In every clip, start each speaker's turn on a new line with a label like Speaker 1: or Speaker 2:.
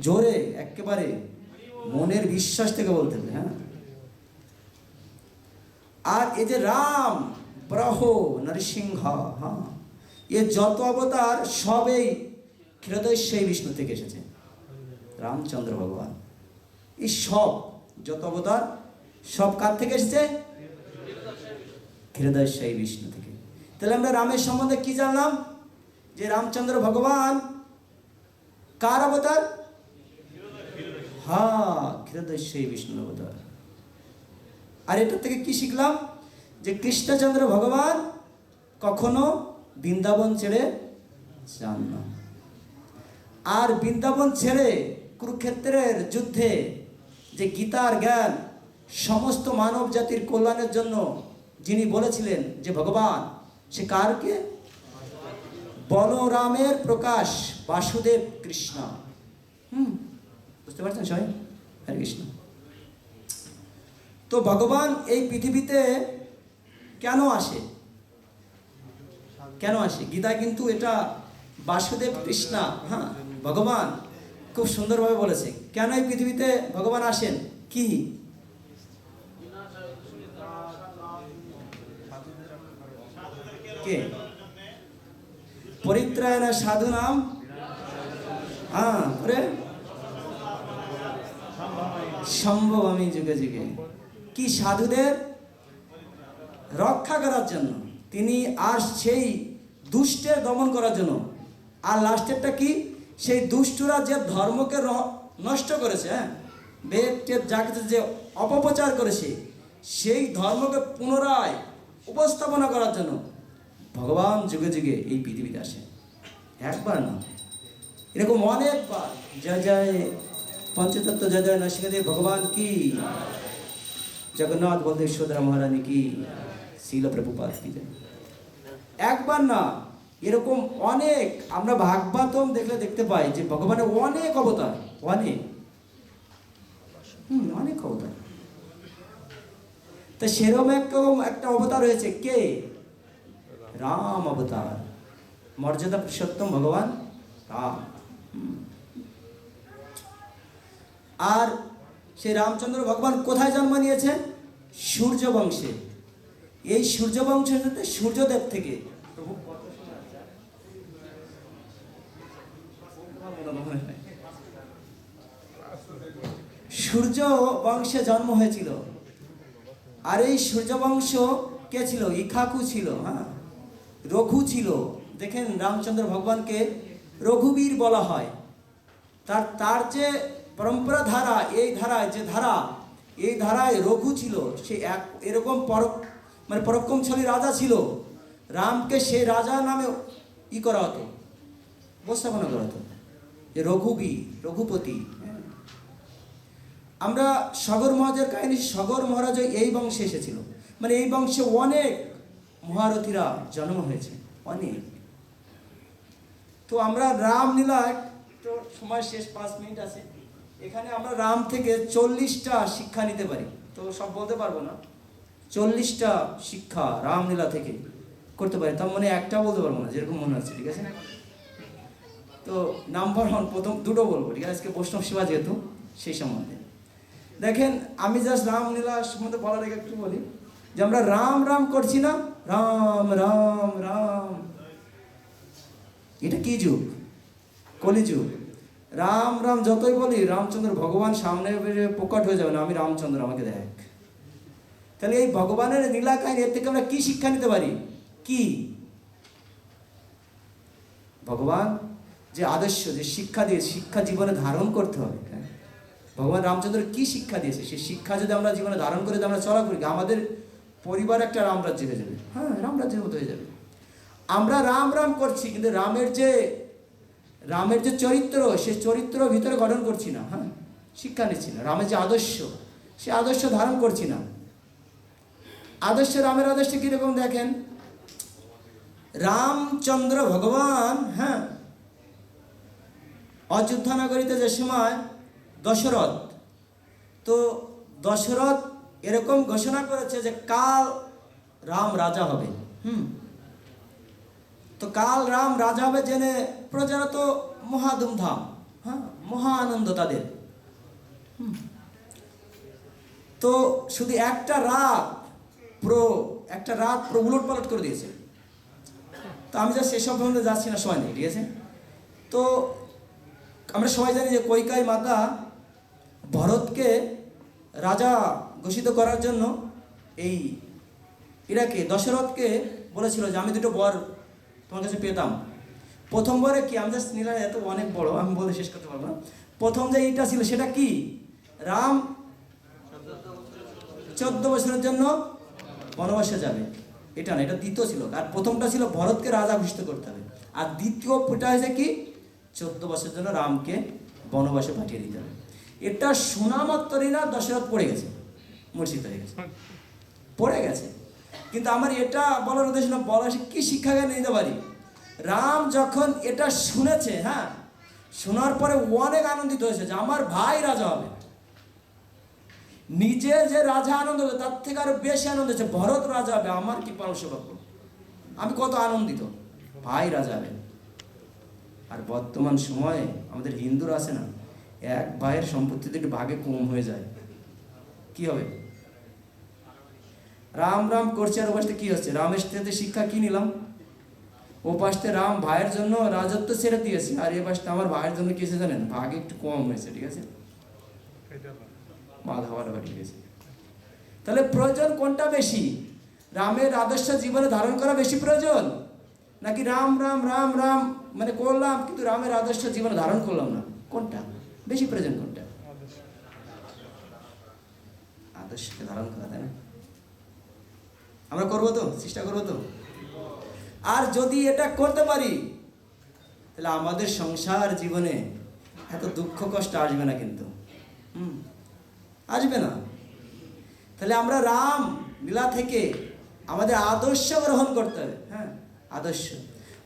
Speaker 1: জোরে একেবারে মনের বিশ্বাস থেকে বলতে হবে। হ্যাঁ, আর এই যে রাম ব্রহ নরসিংহ, হ্যাঁ, এ যত অবতার সবই ক্ষীরোদস্যই বিষ্ণু থেকে এসেছে। রামচন্দ্র ভগবান এই সব যত অবতার সব কার থেকে এসেছে? ক্ষীরোদস্যই বিষ্ণু থেকে। তাহলে আমরা রামের সম্বন্ধে কি জানলাম? যে রামচন্দ্র ভগবান কার অবতার? হ্যাঁ, ক্ষীরোদস্যই বিষ্ণু অবতার। আর এটার থেকে কি শিখলাম? যে কৃষ্ণচন্দ্র ভগবান কখনো বৃন্দাবন ছেড়ে যান না। আর বৃন্দাবন ছেড়ে কুরুক্ষেত্রের যুদ্ধে যে গীতার জ্ঞান সমস্ত মানব জাতির কল্যাণের জন্য যিনি বলেছিলেন, যে ভগবান সে কারকে? বলরামের প্রকাশ বাসুদেব কৃষ্ণ। বুঝতে পারছেন সবাই? হরে কৃষ্ণ। তো ভগবান এই পৃথিবীতে কেন আসে? কেন আসে? গীতা কিন্তু এটা বাসুদেব কৃষ্ণ, হ্যাঁ, ভগবান খুব সুন্দরভাবে বলেছে কেন এই পৃথিবীতে ভগবান আসেন। কি? কে? পরিত্রাণ সাধু নাম, হ্যাঁ, সম্ভব আমি যুগে যুগে। কি? সাধুদের রক্ষা করার জন্য তিনি, আর সেই দুষ্টের দমন করার জন্য। আর লাস্টেরটা কি? সেই দুষ্টরা যে ধর্মকে নষ্ট করেছে, হ্যাঁ, বেদ যাকে যে অপপ্রচার করেছে, সেই ধর্মকে পুনরায় উপস্থাপনা করার জন্য ভগবান যুগে যুগে এই পৃথিবীতে আসে। একবার না, এরকম অনেকবার। জয় জয় পঞ্চতত্ত্ব, জয় জয় নরসিংহদেব ভগবান কি, জগন্নাথ বলদেব সুভদ্রা মহারানী কি, শিল প্রভুপাদ কি জয়। একবার না, এরকম অনেক। আমরা ভাগবতম দেখলে দেখতে পাই যে ভগবানের অনেক অবতার, অনেক অনেক অবতার। তা সেরকম একটা অবতার হয়েছে কে? রাম অবতার, মর্যাদা পুরুষোত্তম ভগবান রাম। আর সেই রামচন্দ্র ভগবান কোথায় জন্ম নিয়েছে? সূর্য বংশে। এই সূর্য বংশের সাথে সূর্যদেব থেকে সূর্য বংশে জন্ম হয়েছিল। আর এই সূর্য বংশ কে ছিল? ইক্ষ্বাকু ছিল, হ্যাঁ, রঘু ছিল। দেখেন রামচন্দ্র ভগবানকে রঘুবীর বলা হয়। তার যে পরম্পরা ধারা, এই ধারায় যে ধারা, এই ধারায় রঘু ছিল। সে এরকম পরাক্রমশালী রাজা ছিল। রামকে সেই রাজা নামে করা হতো, উপস্থাপনা করা হতো, যে রঘুবীর, রঘুপতি। আমরা সগর মহারাজের কাহিনী, সগর মহারাজ এই বংশে এসেছিল। মানে এই বংশে অনেক মহারথীরা জন্ম হয়েছে, অনেক। তো আমরা রামলীলা, তো সময় শেষ, 5 মিনিট আছে। এখানে আমরা রাম থেকে 40টা শিক্ষা নিতে পারি। তো সব বলতে পারবো না। 40টা শিক্ষা রামলীলা থেকে করতে পারি। তার মানে একটা বলতে পারবো না, যেরকম মনে হচ্ছে, ঠিক আছে? তো নাম্বার 1 প্রথম দুটো বলবো, ঠিক আছে? আজকে বৈষ্ণব সেবা যেহেতু, সেই সম্বন্ধে দেখেন। আমি জাস্ট রামলীলা সম্বন্ধে বলার আগে একটু বলি যে আমরা রাম রাম করছি না, রাম রাম রাম। এটা কি যুগ? কলিযুগ। রাম রাম যতই বলি, রামচন্দ্র ভগবান সামনে প্রকট হয়ে যাবে না, আমি রামচন্দ্র, আমাকে দেখ। তাহলে এই ভগবানের লীলা কাহিনী, এর থেকে আমরা কি শিক্ষা নিতে পারি? কি? ভগবান যে আদর্শ, যে শিক্ষা দিয়ে, শিক্ষা জীবনে ধারণ করতে হবে। ভগবান রামচন্দ্র কি শিক্ষা দিয়েছে, সেই শিক্ষা যদি আমরা জীবনে ধারণ করে আমরা চলা করি, আমাদের পরিবার একটা রামরাজ্য হয়ে যাবে। হ্যাঁ, রামরাজ্যের মতো হয়ে যাবে। আমরা রাম রাম করছি, কিন্তু রামের যে চরিত্র, সেই চরিত্র ভিতরে গঠন করছি না। হ্যাঁ, শিক্ষা নিচ্ছি না। রামের যে আদর্শ, সে আদর্শ ধারণ করছি না। আদর্শ, রামের আদর্শ কিরকম দেখেন। রামচন্দ্র ভগবান, হ্যাঁ, অযোধ্যা নগরীতে যে সময় দশরথ, তো দশরথ এরকম ঘোষণা করেছে যে কাল রাম রাজা হবে। তো কাল রাম রাজা হবে জেনে প্রজারা তো মহা ধুমধাম, হ্যাঁ, মহা আনন্দ তাদের। তো শুধু একটা রাত পুরো উলট পালট করে দিয়েছে। তো আমি যা সেসব সম্বন্ধে যাচ্ছি না, সময় নেই, ঠিক আছে। তো আমরা সবাই জানি যে কৈকেয়ী মাতা ভরতকে রাজা ঘোষিত করার জন্য এই ইরাকে দশরথকে বলেছিল যে আমি দুটো বর তোমার কাছে পেতাম। প্রথম বরে কি, আমি জাস্ট নিলাম, এত অনেক বড় আমি বলে শেষ করতে পারবো না। প্রথম যে এইটা ছিল সেটা কি, রাম 14 বছরের জন্য বনবাসে যাবে, এটা না, এটা দ্বিতীয় ছিল। আর প্রথমটা ছিল ভরতকে রাজা ঘোষিত করতে হবে, আর দ্বিতীয়টা হয়েছে কি 14 বছরের জন্য রামকে বনবাসে পাঠিয়ে দিতে হবে। এটা শোনা মাত্রই না দশরথ পড়ে গেছে, মূর্ছিত হয়ে গেছে, পড়ে গেছে। কিন্তু আমার এটা বলার উদ্দেশ্য না, বলা কি শিক্ষা জ্ঞান নিতে পারি। রাম যখন এটা শুনেছে, হ্যাঁ, শোনার পরে অনেক আনন্দিত হয়েছে যে আমার ভাই রাজা হবে। নিজে যে রাজা আনন্দ হবে তার থেকে আরো বেশি আনন্দ হচ্ছে ভরত রাজা হবে, আমার কি পালন সৌভাগ্য, আমি কত আনন্দিত, ভাই রাজা হবে। আর বর্তমান সময়ে আমাদের হিন্দুরা আছে না, এক ভাইয়ের সম্পত্তিতে একটু ভাগে কম হয়ে যায়, কি হবে? রাম রাম করছে, আর ওপাশে কি হচ্ছে? রামের সাথে শিক্ষা কি নিলাম? ও পাশে রাম ভাইয়ের জন্য রাজত্ব ছেড়ে দিয়েছে, আর এ পাশে আমার ভাইয়ের জন্য কি হয়েছে জানেন? ভাগে একটু কম হয়েছে, ঠিক আছে, বাধা বাড়ি গেছে। তাহলে প্রয়োজন কোনটা বেশি? রামের আদর্শ জীবনে ধারণ করা বেশি প্রয়োজন, নাকি রাম রাম রাম রাম মানে করলাম কিন্তু রামের আদর্শ জীবনে ধারণ করলাম না? কোনটা বেশি প্রয়োজন? কোনটা? আদর্শকে ধারণ করা, তাই না? আমরা করবো তো, চেষ্টা করবো তো। আর যদি এটা করতে পারি তাহলে আমাদের সংসার জীবনে এত দুঃখ কষ্ট আসবে না, কিন্তু আসবে না। তাহলে আমরা রাম লীলা থেকে আমাদের আদর্শ গ্রহণ করতে হবে। হ্যাঁ, আদর্শ।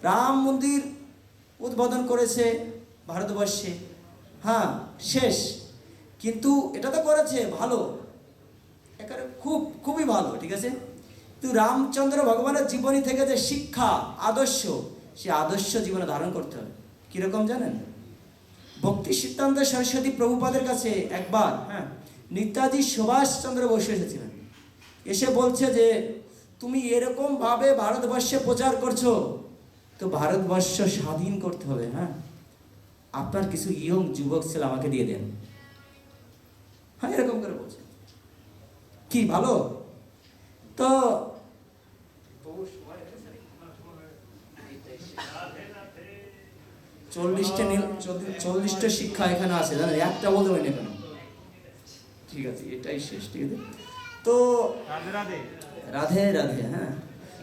Speaker 1: রাম মন্দির উদ্বোধন করেছে ভারতবর্ষে, হ্যাঁ, শেষ, কিন্তু এটা তো করেছে ভালো, এখানে খুবই ভালো, ঠিক আছে। কিন্তু রামচন্দ্র ভগবানের জীবনী থেকে যে শিক্ষা আদর্শ, সে আদর্শ জীবনে ধারণ করতে হবে। কিরকম জানেন? ভক্তি সিদ্ধান্ত সরস্বতী প্রভুপাদের কাছে একবার, হ্যাঁ, নেতাজি সুভাষচন্দ্র বসু এসেছিলেন। এসে বলছে যে তুমি এরকম ভাবে ভারতবর্ষে প্রচার করছো, তো ভারতবর্ষ স্বাধীন করতে হবে, হ্যাঁ, আপনার কিছু ইয়ং যুবক ছেলে আমাকে দিয়ে দেন। হ্যাঁ, এরকম করে বলছে, কি ভালো। তো 40টা শিক্ষা এখানে আছে, জানেন, একটা বলতে পারি না কেন, ঠিক আছে, এটাই শেষ, ঠিক আছে। তো রাধে রাধে। হ্যাঁ,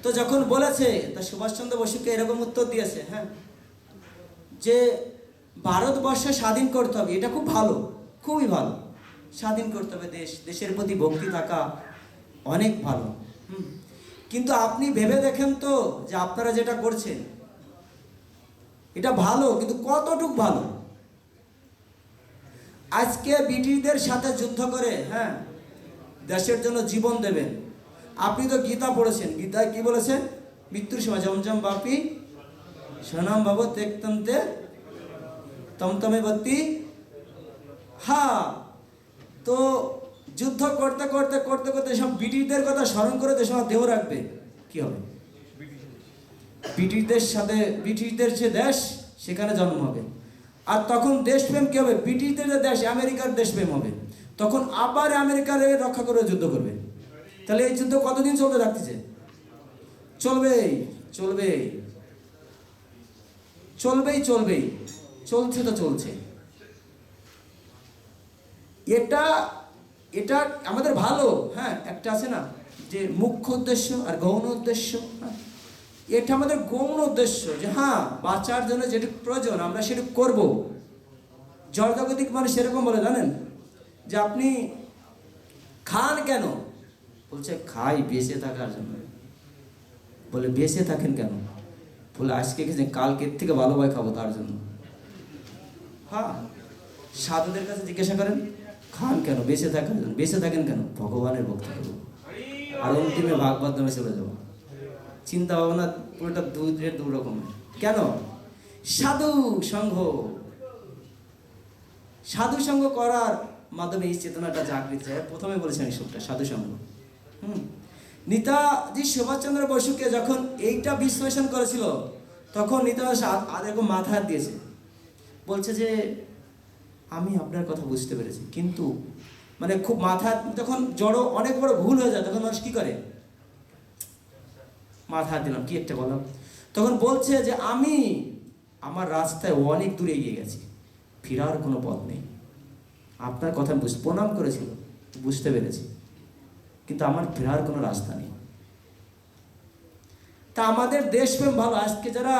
Speaker 1: তো যখন বলেছে, তা সুভাষচন্দ্র বসুকে এরকম উত্তর দিয়েছে, হ্যাঁ, যে ভারতবর্ষ স্বাধীন করতে হবে, এটা খুব ভালো, খুবই ভালো, স্বাধীন করতে হবে, দেশের প্রতি ভক্তি থাকা অনেক ভালো। কিন্তু আপনি ভেবে দেখেন তো যে আপনারা যেটা করছেন এটা ভালো, কিন্তু কতটুক ভালো? আজকে ব্রিটিশদের সাথে যুদ্ধ করে, হ্যাঁ, দেশের জন্য জীবন দেবেন। আপনি তো গীতা পড়েছেন, গীতায় কি বলেছেন? মৃত্যুর সময় জমজম বাপি সনাম বাবু তেক্তন্তে তমতমে বত্তি। হ্যাঁ, তো যুদ্ধ করতে করতে করতে করতে সব ব্রিটিশদের কথা স্মরণ করে দেশ দেহ রাখবে, কি হবে? ব্রিটিশদের যে দেশ, সেখানে জন্ম হবে। আর তখন দেশপ্রেম কি হবে? ব্রিটিশদের যে দেশ, আমেরিকার দেশপ্রেম হবে। তখন আবার আমেরিকার রক্ষা করে যুদ্ধ করবে। তাহলে এই যুদ্ধ কতদিন চলতে থাকতেছে? চলবেই চলবেই চলবেই চলবেই, চলছে তো চলছে। এটা এটা আমাদের ভালো, হ্যাঁ, একটা আছে না যে মুখ্য উদ্দেশ্য আর গৌণ উদ্দেশ্য। হ্যাঁ, এটা আমাদের গৌণ উদ্দেশ্য, যে হ্যাঁ, বাঁচার জন্য যেটুকু প্রয়োজন আমরা সেটুকু করবো। জড়জাগতিক মানুষ এরকম বলে, জানেন, যে আপনি খান কেন? বলছে খাই বেঁচে থাকার জন্য। বলে বেঁচে থাকেন কেন? বলে আজকে খেয়েছেন, কালকের থেকে ভালো ভাই খাবো তার জন্য। হ্যাঁ, সাধুদের কাছে জিজ্ঞাসা করেন, খান কেন? বেঁচে থাকার জন্য। বেঁচে থাকেন কেন? ভগবানের ভক্তি করবো, আর অন্তিমে ভাগবত নামে চলে যাবো। চিন্তা ভাবনা পুরোটা দু রকমের। কেন? সাধু সংঘ, সাধুসঙ্গ করার মাধ্যমে এই চেতনাটা জাগৃত হয়। প্রথমে বলেছেন এই সবটা সাধুসঙ্গ। নেতাজি সুভাষচন্দ্র বসুকে যখন এইটা বিশ্লেষণ করেছিল, তখন নেতাজি এরকম মাথা হাত দিয়েছে, বলছে যে আমি আপনার কথা বুঝতে পেরেছি, কিন্তু মানে খুব মাথা, যখন জড়ো অনেক বড় ভুল হয়ে যায় তখন মানুষ কি করে, মাথা হাত দিলাম কি একটা বললাম, তখন বলছে যে আমি আমার রাস্তায় অনেক দূরে এগিয়ে গেছি, ফেরার কোনো পথ নেই। আপনার কথা প্রণাম করেছিল, বুঝতে পেরেছি, কিন্তু আমার ফেরার কোনো রাস্তা নেই। তা আমাদের দেশপ্রেম ভালো, আজকে যারা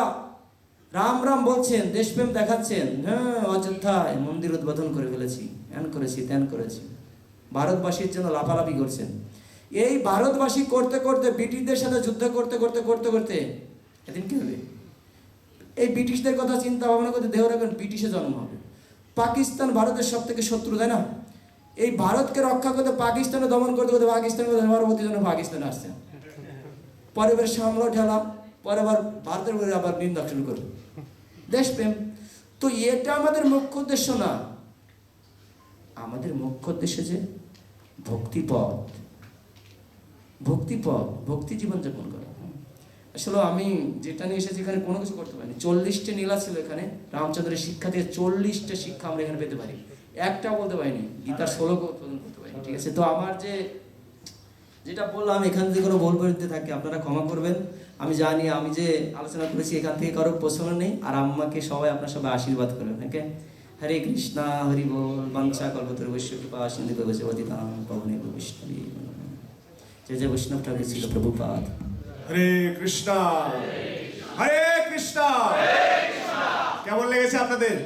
Speaker 1: রাম রাম বলছেন, দেশপ্রেম দেখাচ্ছেন, হ্যাঁ অযোধ্যায় মন্দির উদ্বোধন করে ফেলেছি, এন করেছি তেন করেছি, ভারতবাসীর জন্য লাফালাফি করছেন। এই ভারতবাসী করতে করতে, ব্রিটিশদের সাথে যুদ্ধ করতে করতে করতে করতে এদিন কি হবে, এই ব্রিটিশদের কথা চিন্তা ভাবনা করতে দেহ রাখবেন, ব্রিটিশে জন্ম হবে। পাকিস্তান ভারতের সব থেকে শত্রু, তাই না? এই ভারতকে রক্ষা করতে, পাকিস্তানে দমন করতে করতে পাকিস্তানের পরবর্তী জন্য পাকিস্তানে আসছেন, পরে এবার সামলা ঠেলা, পরে আবার ভারতের উপরে আবার নিন্দা শুরু করবে, দেশপ্রেম। তো এটা আমাদের মুখ্য উদ্দেশ্য না, আমাদের মুখ্য উদ্দেশ্য যে ভক্তিপথ, ভক্তিপথ, ভক্তি জীবনযাপন করা। আসলে আমি যেটা নিয়ে এসেছি এখানে কোনো কিছু করতে পারিনি। 40টা নীলা ছিল এখানে, রামচন্দ্রের শিক্ষা থেকে 40টা শিক্ষা আমরা এখানে পেতে পারি, একটা বলতে পারিনি, গীতার শ্লোক উৎপাদন করতে পারিনি, ঠিক আছে? তো আমার যেটা বললাম, এখান থেকে কোনো ভুল বলতে থাকে আপনারা ক্ষমা করবেন। আমি জানি আমি যে আলোচনা করেছি এখান থেকে কারো প্রশ্ন নেই, আর আম্মাকে সবাই আপনার সবাই আশীর্বাদ করবেন। ওকে, হরে কৃষ্ণা হরি বল, বাঞ্ছা কল্পতরুবৈশ্য কৃপা সিন্ধু ভগবতীতাং পাবনে বৈষ্ণবী। জয় জয় বৈষ্ণব ঠাকুর ছিল প্রভুপাদ।
Speaker 2: হরে কৃষ্ণা, হরে কৃষ্ণা। কেমন লেগেছে আপনাদের?